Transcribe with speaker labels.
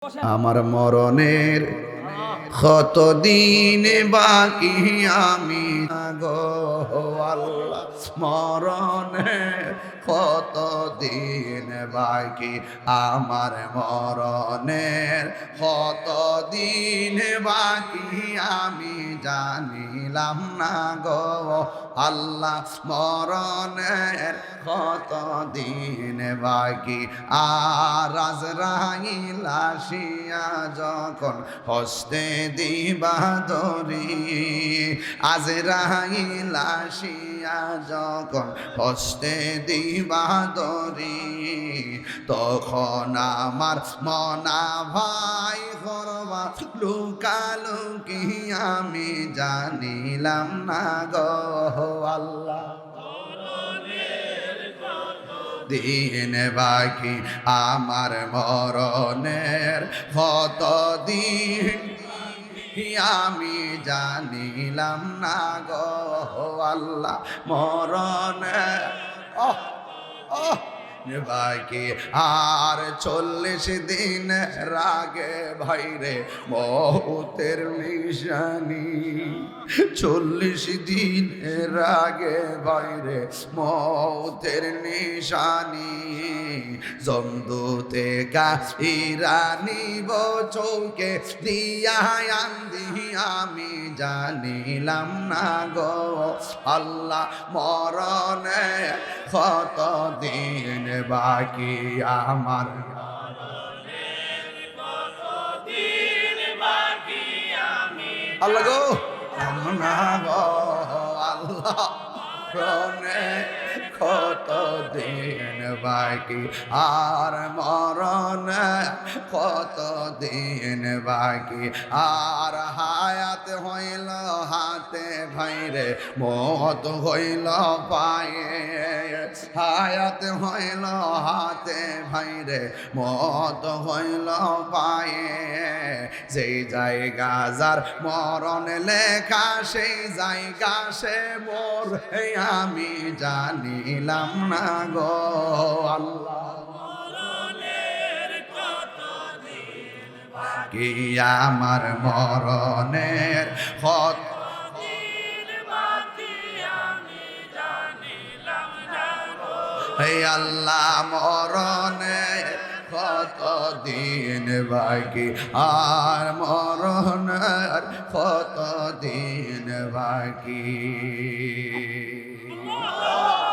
Speaker 1: আমার মরণের কতদিন বাকি আমি গো আল্লাহ, মরণের কতদিন বাকি আমার, মরণের কতদিন বাকি আমি জানিলাম না গো আল্লাহ, মরণের কতদিন বাকি। আর আজরাইল আসিয়া যখন হস্তে দিবা ধরি, আজরাইল আসিয়া যখন হস্তে দিবা ধরি, তখন আমার মনা ভাই করবা লুকালুকি আমি জানিলাম না গো আল্লাহ, দিন বাকি আমার মরণের কতদিন আমি জানিলাম না গো আল্লাহ, মরণের বাকি আর 40 দিন রাগে ভাইরে মৌতের নিশানি, 40 দিন রাগে ভাইরে মৌতের নিশানি, জমদুতে গাইরানি চৌকে দিয়া আন্দি আমি জানিলাম না গো আল্লাহ, মরণে কত দিন বাকি আমার, আল্লাহ গো না গো আল্লাহ, মরণে কত দিন বাকি আর, মরণে কত দিন বাকি আর, হায়াত হইল হাতে ভাইরে মত হইল পায়ে, হায়াত হইল হাতে ভাইরে মত হইল পায়ে, যেই জায়গা যার মরণ লেখা সেই জায়গা সে মোর আমি জানিলাম না গো আল্লাহ, কি আমার মরণের কত আল্লাহ, মরণের কত দিন বাকি আর, মরণের কত দিন বাকি।